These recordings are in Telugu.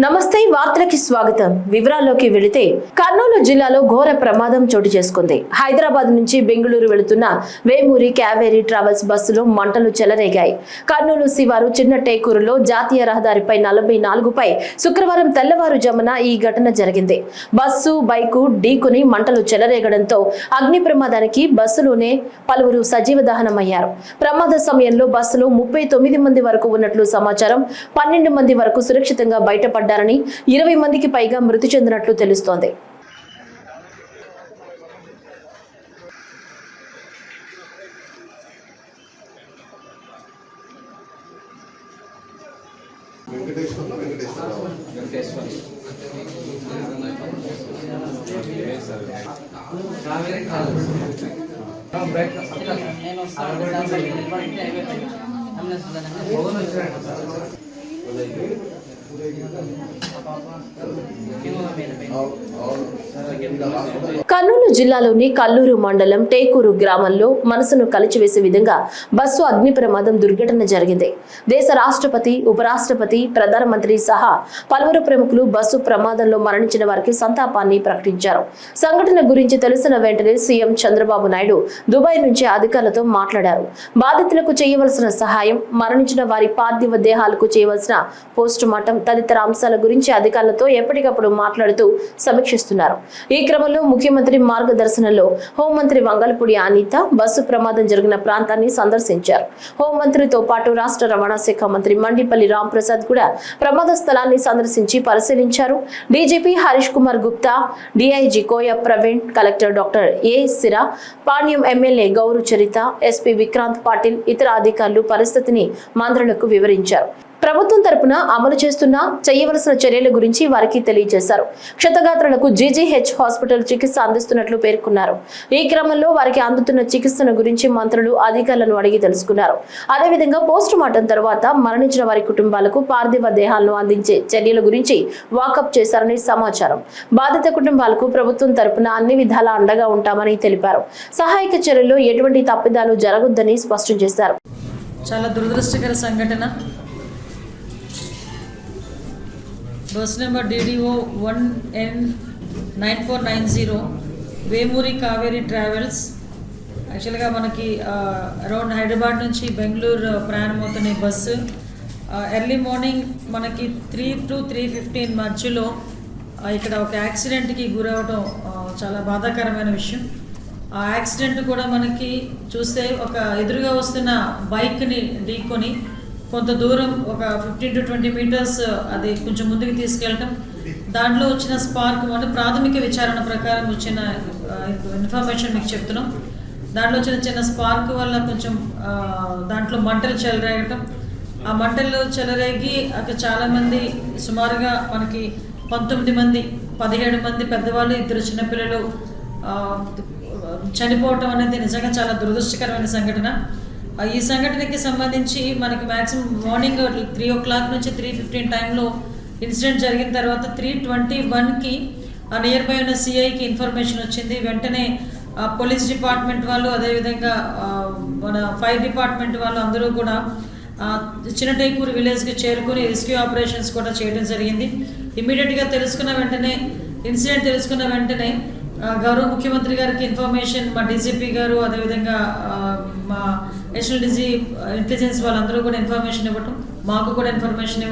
నమస్తే వార్తలకి స్వాగతం. వివరాల్లోకి వెళితే కర్నూలు జిల్లాలో ఘోర ప్రమాదం చోటు చేసుకుంది. హైదరాబాద్ నుంచి బెంగళూరు వెళుతున్న వేమూరి కావేరీ ట్రావెల్స్ బస్సులో మంటలు చెలరేగాయి. కర్నూలు శివారు చిన్న టేకూరులో జాతీయ రహదారిపై 44పై శుక్రవారం తెల్లవారుజామున ఈ ఘటన జరిగింది. బస్సు బైకు ఢీకొని మంటలు చెలరేగడంతో అగ్ని ప్రమాదానికి బస్సులోనే పలువురు సజీవ దహనమయ్యారు. ప్రమాద సమయంలో బస్సులో 39 మంది వరకు ఉన్నట్లు సమాచారం. 12 మంది వరకు సురక్షితంగా బయటపడ్డారు. 20 మందికి పైగా మృతి చెందినట్లు తెలుస్తోంది. కర్నూలు జిల్లాలోని కల్లూరు మండలం టేకూరు గ్రామంలో మనసును కలిచివేసే విధంగా బస్సు అగ్ని ప్రమాదం దుర్ఘటన జరిగింది. దేశ రాష్ట్రపతి, ఉపరాష్ట్రపతి, ప్రధానమంత్రి సహా పలువురు ప్రముఖులు బస్సు ప్రమాదంలో మరణించిన వారికి సంతాపాన్ని ప్రకటించారు. సంఘటన గురించి తెలిసిన వెంటనే సీఎం చంద్రబాబు నాయుడు దుబాయ్ నుంచి అధికారులతో మాట్లాడారు. బాధితులకు చేయవలసిన సహాయం, మరణించిన వారి పార్థివ దేహాలకు చేయవలసిన పోస్టు మార్టం తదితర అంశాల గురించి అధికారులతో ఎప్పటికప్పుడు మాట్లాడుతూ సమీక్షిస్తున్నారు. ఈ క్రమంలో ముఖ్యమంత్రి మార్గదర్శనంలో హోంమంత్రి వంగలపూడి అనిత బస్సు ప్రమాదం జరిగిన ప్రాంతాన్ని సందర్శించారు. హోంమంత్రితో పాటు రాష్ట్ర రవాణా శాఖ మంత్రి మండిపల్లి రాంప్రసాద్ కూడా ప్రమాద స్థలాన్ని సందర్శించి పరిశీలించారు. డీజీపీ హరీష్ కుమార్ గుప్తా, డీఐజీ కోయ ప్రవీణ్, కలెక్టర్ డాక్టర్ ఏ సిరా, పాణ్యం ఎమ్మెల్యే గౌరు చరిత, ఎస్పీ విక్రాంత్ పాటిల్ ఇతర అధికారులు పరిస్థితిని మంత్రులకు వివరించారు. ప్రభుత్వం తరపున అమలు చేస్తున్న చేయవలసిన చర్యల గురించి వారికి తెలియజేశారు. క్షతగాత్రులకు జీజీహెచ్ హాస్పిటల్ చికిత్స అందిస్తున్నట్లు పేర్కొన్నారు. ఈ క్రమంలో వారికి అందుతున్న చికిత్సను గురించి మంత్రులు అధికారులను అడిగి తెలుసుకున్నారు. అదేవిధంగా పోస్టు మార్టం తర్వాత మరణించిన వారి కుటుంబాలకు పార్థివ దేహాలను అందించే చర్యల గురించి వాకప్ చేశారని సమాచారం. బాధిత కుటుంబాలకు ప్రభుత్వం తరపున అన్ని విధాల అండగా ఉంటామని తెలిపారు. సహాయక చర్యల్లో ఎటువంటి తప్పిదాలు జరగొద్దని స్పష్టం చేశారు. చాలా దురదృష్టకర సంఘటన. Bus number DDO 1N9490 Vemuri Kaveri travels. యాక్చువల్గా మనకి అరౌండ్ హైదరాబాద్ నుంచి బెంగళూరు ప్రయాణమవుతున్న బస్సు ఎర్లీ మార్నింగ్ మనకి 3 to 3:15 మధ్యలో ఇక్కడ ఒక యాక్సిడెంట్కి గురవడం చాలా బాధాకరమైన విషయం. ఆ యాక్సిడెంట్ కూడా మనకి చూస్తే ఒక ఎదురుగా వస్తున్న బైక్ని ఢీకొని కొంత దూరం ఒక 15 to 20 మీటర్స్ అది కొంచెం ముందుకు తీసుకెళ్ళటం, దాంట్లో వచ్చిన స్పార్క్ అంటే ప్రాథమిక విచారణ ప్రకారం వచ్చిన ఇన్ఫర్మేషన్ మీకు చెప్తున్నాం. దాంట్లో చిన్న స్పార్క్ వల్ల కొంచెం దాంట్లో మంటలు చెలరేగటం, ఆ మంటలు చెలరేగి అక్కడ చాలామంది సుమారుగా మనకి 19 మంది, 17 మంది పెద్దవాళ్ళు, 2 చిన్నపిల్లలు చనిపోవటం అనేది నిజంగా చాలా దురదృష్టకరమైన సంఘటన. ఈ సంఘటనకి సంబంధించి మనకి మ్యాక్సిమం మార్నింగ్ 3 o'clock నుంచి 3:15 టైంలో ఇన్సిడెంట్ జరిగిన తర్వాత 3:21కి నియర్ బై ఉన్న సిఐకి ఇన్ఫర్మేషన్ వచ్చింది. వెంటనే పోలీస్ డిపార్ట్మెంట్ వాళ్ళు, అదేవిధంగా మన ఫైర్ డిపార్ట్మెంట్ వాళ్ళు అందరూ కూడా చిన్న టేకూరు విలేజ్కి చేరుకుని రెస్క్యూ ఆపరేషన్స్ కూడా చేయడం జరిగింది. ఇమీడియట్గా ఇన్సిడెంట్ తెలుసుకున్న వెంటనే గౌరవ ముఖ్యమంత్రి గారికి ఇన్ఫర్మేషన్, మా డీజీపీ గారు, అదేవిధంగా మా నేషనల్ ఇంటెలిజెన్స్ వాళ్ళందరూ కూడా ఇన్ఫర్మేషన్ ఇవ్వటం, మాకు కూడా ఇన్ఫర్మేషన్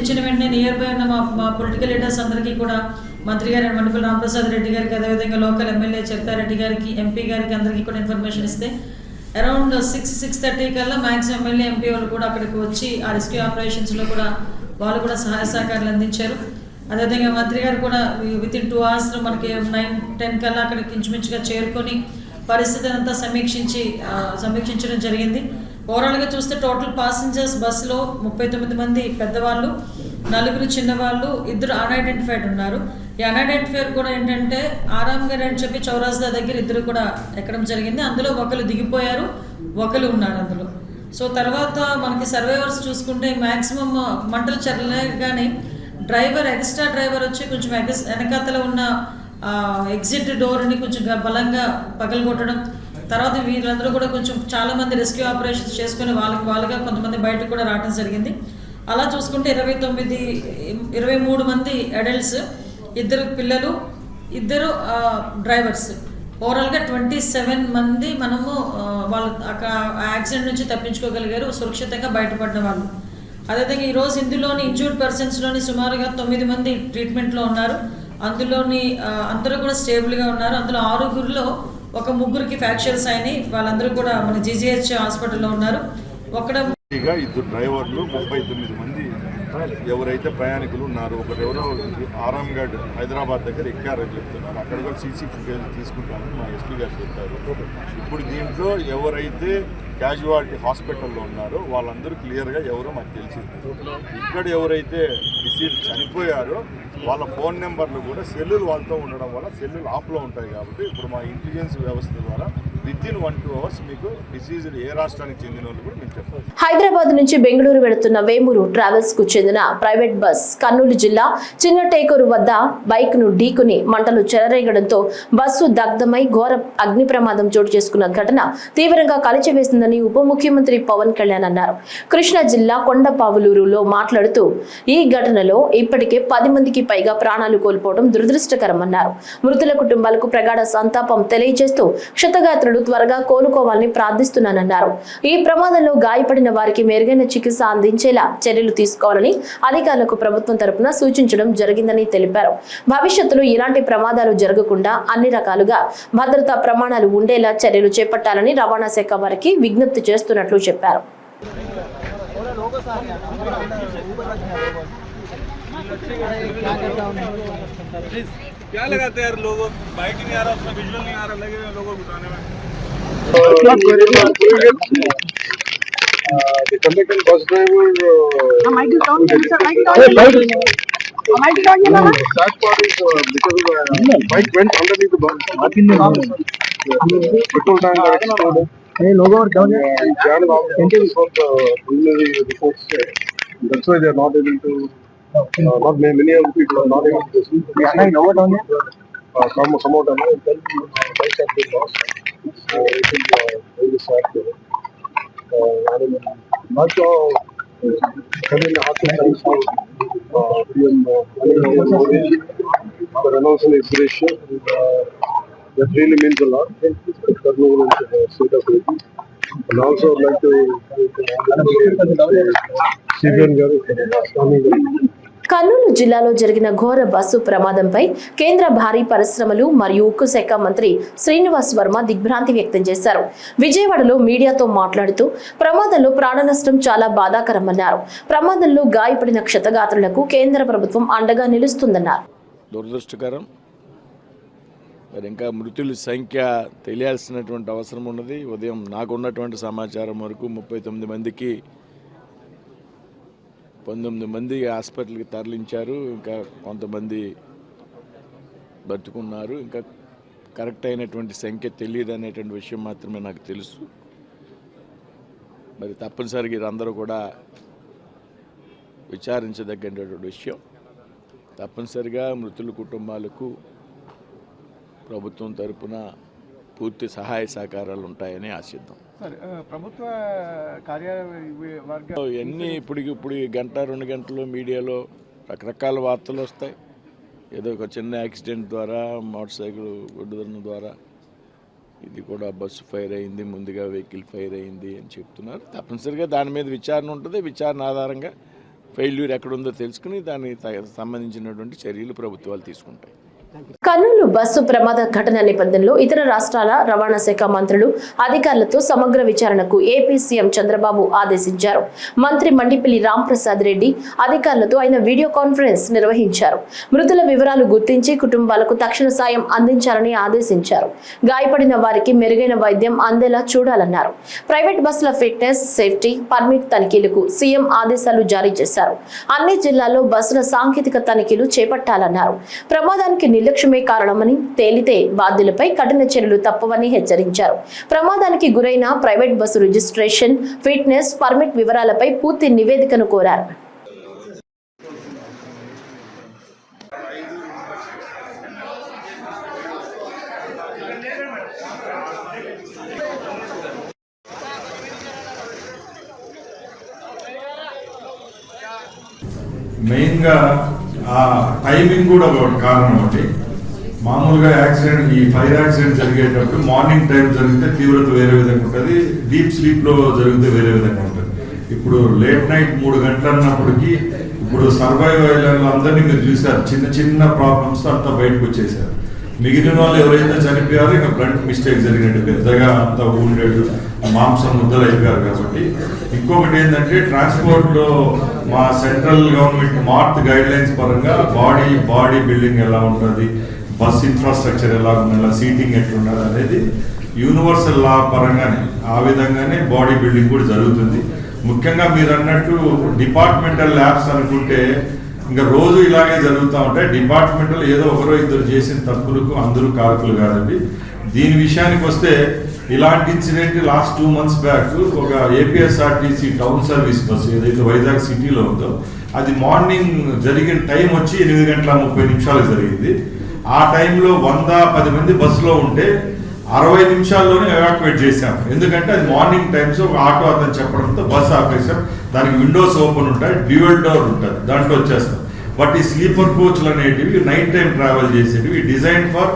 ఇచ్చిన వెంటనే నియర్ బై ఉన్న మా పొలిటికల్ లీడర్స్ అందరికీ కూడా మంత్రి గారు మండిపల్లి రాంప్రసాద్ రెడ్డి గారికి, అదేవిధంగా లోకల్ ఎమ్మెల్యే చరితారెడ్డి గారికి, ఎంపీ గారికి అందరికీ కూడా ఇన్ఫర్మేషన్ ఇస్తే అరౌండ్ 6:30 కల్లా మ్యాక్సిమం ఎమ్మెల్యే, ఎంపీ వాళ్ళు కూడా అక్కడికి వచ్చి ఆ రెస్క్యూ ఆపరేషన్స్లో కూడా వాళ్ళు కూడా సహాయ సహకారాలు అందించారు. అదేవిధంగా మంత్రి గారు కూడా వితిన్ 2 hours మనకి 9-10 కల్లా అక్కడికి ఇంచుమించుగా చేరుకొని పరిస్థితిని అంతా సమీక్షించడం జరిగింది. ఓవరాల్గా చూస్తే టోటల్ ప్యాసింజర్స్ బస్సులో 39 మంది పెద్దవాళ్ళు, 4 చిన్నవాళ్ళు, 2 అన్ఐడెంటిఫైడ్ ఉన్నారు. ఈ అన్ఐడెంటిఫైడ్ కూడా ఏంటంటే ఆరాంగర్ అని చెప్పి చౌరాస్తా దగ్గర 2 కూడా ఎక్కడం జరిగింది. అందులో ఒకరు దిగిపోయారు, ఒకరు ఉన్నారు అందులో. సో తర్వాత మనకి సర్వైవర్స్ చూసుకుంటే మ్యాక్సిమం మంటలు చెరలేగానే ఎక్స్ట్రా డ్రైవర్ వచ్చి కొంచెం వెనకాతల ఉన్న ఎగ్జిట్ డోర్ని కొంచెం బలంగా పగలగొట్టడం, తర్వాత వీళ్ళందరూ కూడా కొంచెం చాలా మంది రెస్క్యూ ఆపరేషన్స్ చేసుకుని వాళ్ళుగా కొంతమంది బయటకు కూడా రావడం జరిగింది. అలా చూసుకుంటే 23 మంది అడల్ట్స్, 2 పిల్లలు, 2 డ్రైవర్స్, ఓవరాల్గా 27 మంది మనము వాళ్ళు యాక్సిడెంట్ నుంచి తప్పించుకోగలిగారు, సురక్షితంగా బయటపడిన వాళ్ళు. అదేవిధంగా ఈరోజు ఇందులోని ఇంజూర్డ్ పర్సన్స్లోని సుమారుగా 9 మంది ట్రీట్మెంట్లో ఉన్నారు. అందులోని అందరూ కూడా స్టేబుల్గా ఉన్నారు. అందులో 6గురిలో 3 ఫ్రాక్చర్స్ అయినాయి. వాళ్ళందరూ కూడా మన జీజీహెచ్ హాస్పిటల్లో ఉన్నారు. ఇద్దరు డ్రైవర్లు, 39 మంది ఎవరైతే ప్రయాణికులు ఉన్నారు. ఒకరెవరో ఆరాంఘడ్ హైదరాబాద్ దగ్గర ఎక్కారని చెప్తున్నారు. అక్కడ కూడా సీసీ ఫుటేజ్ తీసుకుంటామని మా ఎస్పీ గారు చెప్పారు. ఇప్పుడు దీంట్లో ఎవరైతే క్యాజువాలిటీ హాస్పిటల్లో ఉన్నారో వాళ్ళందరూ క్లియర్గా ఎవరో మాకు తెలిసింది. ఇక్కడ ఎవరైతే డిసీజ్ చనిపోయారో వాళ్ళ ఫోన్ నెంబర్లు కూడా సెల్లులు వాళ్ళతో ఉండడం వల్ల సెల్లులు ఆఫ్లో ఉంటాయి. కాబట్టి ఇప్పుడు మా ఇంటెలిజెన్స్ వ్యవస్థ ద్వారా వితిన్ 1-2 అవర్స్ మీకు డిసీజ్ ఏ రాష్ట్రానికి చెందిన వాళ్ళు కూడా మేము చెప్పాలి. హైదరాబాద్ నుంచి బెంగళూరు వెళుతున్న వేమూరు ట్రావెల్స్ కు చెందిన ప్రైవేట్ బస్ కర్నూలు జిల్లా చిన్న టేకూరు వద్ద బైక్ ను ఢీకుని మంటలు చెలరేగడంతో బస్సు దగ్ధమై ఘోర అగ్ని ప్రమాదం చోటు చేసుకున్న ఘటన తీవ్రంగా కలిచివేసిందని ఉప ముఖ్యమంత్రి పవన్ కళ్యాణ్ అన్నారు. కృష్ణా జిల్లా కొండపావులూరులో మాట్లాడుతూ ఈ ఘటనలో ఇప్పటికే 10 మందికి పైగా ప్రాణాలు కోల్పోవడం దురదృష్టకరమన్నారు. మృతుల కుటుంబాలకు ప్రగాఢ సంతాపం తెలియజేస్తూ క్షతగాత్రులు త్వరగా కోలుకోవాలని ప్రార్థిస్తున్నానన్నారు. ఈ ప్రమాదంలో గాయపడిన వారికి మెరుగైన చికిత్స అందించేలా చర్యలు తీసుకోవాలని అధికారులకు ప్రభుత్వం తరపున సూచించడం జరిగిందని తెలిపారు. భవిష్యత్తులో ఇలాంటి ప్రమాదాలు జరగకుండా అన్ని రకాలుగా భద్రతా ప్రమాణాలు ఉండేలా చర్యలు చేపట్టాలని రవాణా శాఖ వారికి విజ్ఞప్తి చేస్తున్నట్లు చెప్పారు. क्या लगाते यार लोगों, बाइक नहीं आ रहा, उसमें विजुअल नहीं आ रहा, लगे लोगों को उठाने में. The conductor and bus driver. Might is down. That part is because bike went underneath the bus. Petrol tank got exploded. Hey, logo down here. Jan intelligence from the preliminary reports. That's why they are not able to. Not many of the people are not able to see. Yeah, I know what on here. Some out on it. Then bikes have been lost. It is very sad. I don't know. Not sure. Coming the hospital. The announcement is very sure. That really means a lot. Karnool and state of Haiti. And also I'd like to CBN garu. Kurnool జిల్లాలో జరిగిన ఘోర బస్సు ప్రమాదంపై కేంద్ర భారీ పరిశ్రమలు మరియు ఉక్కు శాఖ మంత్రి శ్రీనివాస్ వర్మ దిగ్భ్రాంతి వ్యక్తం చేశారు. విజయవాడలో మీడియాతో మాట్లాడుతూ ప్రమాదంలో ప్రాణ నష్టం చాలా బాధాకరమన్నారు. ప్రమాదంలో గాయపడిన క్షతగాత్రులకు కేంద్ర ప్రభుత్వం అండగా నిలుస్తుందన్నారు. దురదృష్టకరం. మరి ఇంకా మృతుల సంఖ్య తెలియాల్సినటువంటి అవసరం ఉన్నది. ఉదయం నాకున్నటువంటి సమాచారం వరకు 39 మందికి 19 మంది హాస్పిటల్కి తరలించారు. ఇంకా కొంతమంది బతుకున్నారు. ఇంకా కరెక్ట్ అయినటువంటి సంఖ్య తెలియదు అనేటువంటి విషయం మాత్రమే నాకు తెలుసు. మరి తప్పనిసరిగా వీరందరూ కూడా విచారించదగినటువంటి విషయం. తప్పనిసరిగా మృతుల కుటుంబాలకు ప్రభుత్వం తరపున పూర్తి సహాయ సహకారాలు ఉంటాయని ఆశిద్దాం. ప్రభుత్వ కార్యాలయ ఇవన్నీ ఇప్పుడు 1-2 గంటలు మీడియాలో రకరకాల వార్తలు వస్తాయి. ఏదో ఒక చిన్న యాక్సిడెంట్ ద్వారా మోటార్ సైకిల్ గుడ్డుదనం ద్వారా ఇది కూడా బస్సు ఫైర్ అయింది, ముందుగా వెహికల్ ఫైర్ అయింది అని చెప్తున్నారు. తప్పనిసరిగా దాని మీద విచారణ ఉంటుంది. విచారణ ఆధారంగా ఫెయిల్యూర్ ఎక్కడుందో తెలుసుకుని దానికి సంబంధించినటువంటి చర్యలు ప్రభుత్వాలు తీసుకుంటాయి. కర్నూలు బస్సు ప్రమాద ఘటన నేపథ్యంలో ఇతర రాష్ట్రాల రవాణా శాఖ మంత్రులు అధికారులతో సమగ్ర విచారణకు ఏపీ సీఎం చంద్రబాబు ఆదేశించారు. మంత్రి మండిపల్లి రాంప్రసాద్ రెడ్డి అధికారులతో ఆయన వీడియో కాన్ఫరెన్స్ నిర్వహించారు. మృతుల వివరాలు గుర్తించి కుటుంబాలకు తక్షణ సాయం అందించాలని ఆదేశించారు. గాయపడిన వారికి మెరుగైన వైద్యం అందేలా చూడాలన్నారు. ప్రైవేట్ బస్సుల ఫిట్నెస్, సేఫ్టీ, పర్మిట్ తనిఖీలకు సీఎం ఆదేశాలు జారీ చేశారు. అన్ని జిల్లాల్లో బస్సుల సాంకేతిక తనిఖీలు చేపట్టాలన్నారు. ప్రమాదానికి నిర్లక్ష్యమే కారణమని తేలితే బాధ్యులపై కఠిన చర్యలు తప్పవని హెచ్చరించారు. ప్రమాదానికి గురైన private bus registration, fitness, permit వివరాలపై పూర్తి నివేదికను కోరారు. మెయిన్గా ఆ టైమింగ్ కూడా ఒక కారణం ఒకటి. మామూలుగా యాక్సిడెంట్, ఈ ఫైర్ యాక్సిడెంట్ జరిగేటప్పుడు మార్నింగ్ టైం జరిగితే తీవ్రత వేరే విధంగా ఉంటుంది, డీప్ స్లీప్లో జరిగితే వేరే విధంగా ఉంటుంది. ఇప్పుడు లేట్ నైట్ 3 గంటలు అన్నప్పటికీ ఇప్పుడు సర్వైవల్ అందరినీ మీరు చూసారు, చిన్న చిన్న ప్రాబ్లమ్స్ అంతా బయటకు వచ్చేసారు. మిగిలిన వాళ్ళు ఎవరైతే చనిపోయారో ఇక బ్లంట్ మిస్టేక్ జరిగినట్టు, పెద్దగా అంత ఊండేడు మాంసం ముద్దలు అయిపోయారు. కాబట్టి ఇంకొకటి ఏంటంటే ట్రాన్స్పోర్ట్లో మా సెంట్రల్ గవర్నమెంట్ మార్త్ గైడ్ లైన్స్ పరంగా బాడీ బిల్డింగ్ ఎలా ఉంటుంది, బస్ ఇన్ఫ్రాస్ట్రక్చర్ ఎలా ఉండాలి, సీటింగ్ ఎట్లుండాలి అనేది యూనివర్సల్ లా పరంగానే ఆ విధంగానే బాడీ బిల్డింగ్ కూడా జరుగుతుంది. ముఖ్యంగా మీరు అన్నట్టు డిపార్ట్మెంటల్ ల్యాబ్స్ అనుకుంటే ఇంకా రోజు ఇలాగే జరుగుతూ ఉంటాయి. డిపార్ట్మెంటల్ ఏదో ఒకరో ఇద్దరు చేసిన తప్పులకు అందరూ కారకులు కాదండి. దీని విషయానికి వస్తే ఇలాంటి ఇన్సిడెంట్ లాస్ట్ 2 months బ్యాక్ ఒక ఏపీఎస్ఆర్టీసీ టౌన్ సర్వీస్ బస్సు ఏదైతే వైజాగ్ సిటీలో ఉందో అది మార్నింగ్ జరిగిన టైం వచ్చి 8:30 జరిగింది. ఆ టైంలో 110 మంది బస్సులో ఉంటే 60 నిమిషాల్లోనే ఎవాక్యువేట్ చేశాం. ఎందుకంటే అది మార్నింగ్ టైమ్స్ ఒక ఆటో అతను చెప్పడంతో బస్సు ఆపేసాం. దానికి విండోస్ ఓపెన్ ఉంటాయి, డ్యూయల్ డోర్ ఉంటుంది, దాంట్లో వచ్చేస్తాం. బట్ ఈ స్లీపర్ కోచ్లు అనేటివి నైట్ టైం ట్రావెల్ చేసేటివి డిజైన్ ఫర్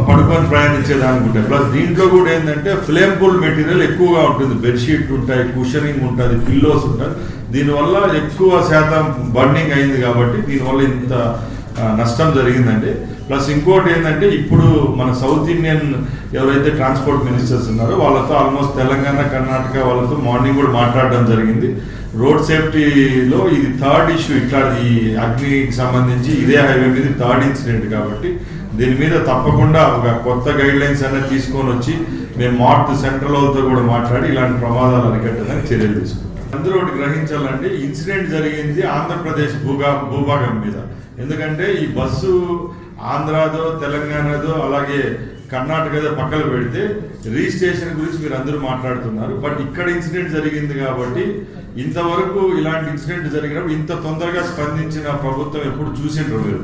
పడుకొని ప్రయాణించేదానికి ఉంటాయి. ప్లస్ దీంట్లో కూడా ఏంటంటే ఫ్లేమబుల్ మెటీరియల్ ఎక్కువగా ఉంటుంది, బెడ్షీట్ ఉంటాయి, కుషనింగ్ ఉంటుంది, పిల్లోస్ ఉంటుంది. దీనివల్ల ఎక్కువ శాతం బర్నింగ్ అయింది కాబట్టి దీనివల్ల ఇంత నష్టం జరిగిందండి. ప్లస్ ఇంకోటి ఏంటంటే ఇప్పుడు మన సౌత్ ఇండియన్ ఎవరైతే ట్రాన్స్పోర్ట్ మినిస్టర్స్ ఉన్నారో వాళ్ళతో ఆల్మోస్ట్ తెలంగాణ, కర్ణాటక వాళ్ళతో మార్నింగ్ కూడా మాట్లాడడం జరిగింది. రోడ్ సేఫ్టీలో ఇది 3rd ఇష్యూ, ఇట్లా ఈ అగ్నికి సంబంధించి ఇదే హైవే మీద 3rd ఇన్సిడెంట్ కాబట్టి దీని మీద తప్పకుండా ఒక కొత్త గైడ్ లైన్స్ అనేది తీసుకొని వచ్చి మేము మార్త్ సెంట్రల్ వాళ్ళతో కూడా మాట్లాడి ఇలాంటి ప్రమాదాలు అరికట్టడానికి చర్యలు తీసుకుంటాం. అందరూ ఒకటి గ్రహించాలంటే ఇన్సిడెంట్ జరిగింది ఆంధ్రప్రదేశ్ భూభాగం మీద. ఎందుకంటే ఈ బస్సు ఆంధ్రాదో తెలంగాణదో అలాగే కర్ణాటకదో పక్కన పెడితే రిజిస్ట్రేషన్ గురించి మీరు అందరూ మాట్లాడుతున్నారు. బట్ ఇక్కడ ఇన్సిడెంట్ జరిగింది కాబట్టి ఇంతవరకు ఇలాంటి ఇన్సిడెంట్ జరిగినప్పుడు ఇంత తొందరగా స్పందించిన ప్రభుత్వం ఎప్పుడు చూసిండ్రు మీరు.